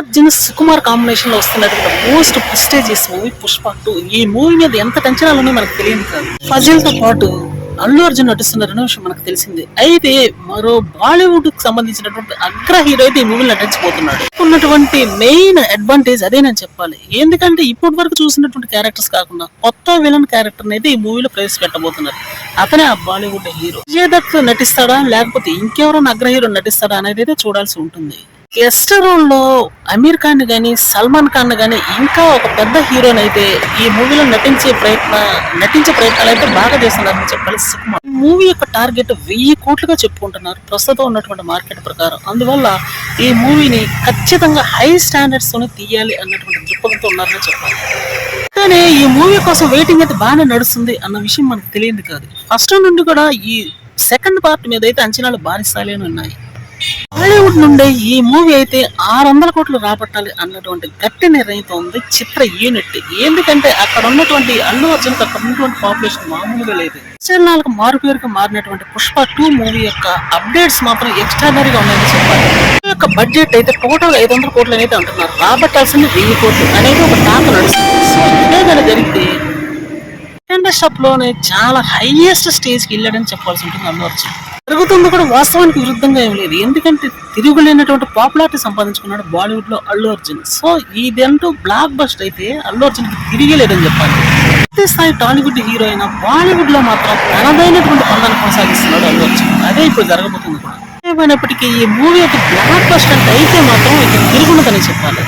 Arjun Sukumar combination లో వస్తున్నటువంటి most prestigious movie Pushpa 2. ఈ మూవీ మీద ఎంత టెన్షనాలు ఉన్నాయో మనకు తెలియదు కాదు. ఫజిల్ తో పాటు అల్లు అర్జున్ నటిస్తున్న విషయం మనకు తెలిసింది. అయితే మరో బాలీవుడ్ కు సంబంధించినటువంటి అగ్ర హీరో అయితే ఈ మూవీలో నటించబోతున్నాడు. ఉన్నటువంటి మెయిన్ అడ్వాంటేజ్ అదే నేను చెప్పాలి. ఎందుకంటే ఇప్పటి వరకు చూసినటువంటి క్యారెక్టర్స్ కాకుండా కొత్త విలన్ క్యారెక్టర్ అయితే ఈ మూవీలో ప్రవేశపెట్టబోతున్నారు. అతనే ఆ బాలీవుడ్ హీరో. విజయ్ దత్ నటిస్తాడా లేకపోతే ఇంకెవరైనా అగ్ర హీరో నటిస్తాడా అనేది అయితే చూడాల్సి ఉంటుంది. గెస్ట్ రోల్ లో అమీర్ ఖాన్ గాని సల్మాన్ ఖాన్ గాని ఇంకా ఒక పెద్ద హీరోని అయితే ఈ మూవీలో నటించే ప్రయత్నాలు అయితే బాగా చేస్తున్నారని చెప్పాలి సుకుమార్. మూవీ యొక్క టార్గెట్ 1000 కోట్లుగా చెప్పుకుంటున్నారు ప్రస్తుతం ఉన్నటువంటి మార్కెట్ ప్రకారం. అందువల్ల ఈ మూవీని ఖచ్చితంగా హై స్టాండర్డ్స్ తోనే తీయాలి అన్నటువంటి దృక్పథంతో ఉన్నారని చెప్పాలి. కానీ ఈ మూవీ కోసం వెయిటింగ్ అయితే బాగానే నడుస్తుంది అన్న విషయం మనకు తెలియదు కాదు. ఫస్ట్ నుండి కూడా ఈ సెకండ్ పార్ట్ మీద అయితే అంచనాలు భారీ స్థాయిలోనే ఉన్నాయి. బాలీవుడ్ నుండి ఈ మూవీ అయితే 600 కోట్లు రాబట్టాలి అన్నటువంటి గట్టి నిర్ణయంతో ఉంది చిత్ర యూనిట్. ఎందుకంటే అక్కడ ఉన్నటువంటి అల్లు అర్జున్ అక్కడ ఉన్నటువంటి పాపులేషన్ మామూలుగా లేదు. చరణాలకు మారుపేరుగా మారినటువంటి పుష్ప 2 మూవీ యొక్క అప్డేట్స్ మాత్రం ఎక్స్ట్రాడనరీగా ఉన్నాయని చెప్పాలి. ఈ యొక్క బడ్జెట్ అయితే టోటల్ 500 కోట్లు అనేది అంటున్నారు. రాబట్టాల్సింది 1000 కోట్లు అనేది ఒక టాక్ నడుస్తుంది. సో ఇదే జరిగితే సెకండ్ స్టెప్ లోనే చాలా హైయెస్ట్ స్టేజ్ కి వెళ్ళాడని చెప్పాల్సి ఉంటుంది అల్లు అర్జున్. జరుగుతుంది కూడా వాస్తవానికి విరుద్ధంగా ఏం లేదు. ఎందుకంటే తిరుగులేనటువంటి పాపులారిటీ సంపాదించుకున్నాడు బాలీవుడ్ లో అల్లు అర్జున్. సో ఇదంటూ బ్లాక్ బస్ట్ అయితే అల్లు అర్జున్ కి తిరిగి లేదని చెప్పాలి. పూర్తి స్థాయి టాలీవుడ్ హీరో అయినా బాలీవుడ్ లో మాత్రం తనదైనటువంటి పనులను కొనసాగిస్తున్నాడు అల్లు అర్జున్. అదే ఇప్పుడు జరగబోతుంది కూడా. ఏమైనప్పటికీ ఈ మూవీ ఒక బ్లాక్ బస్ట్ అంటే అయితే మాత్రం ఇక తిరుగుండదని చెప్పాలి.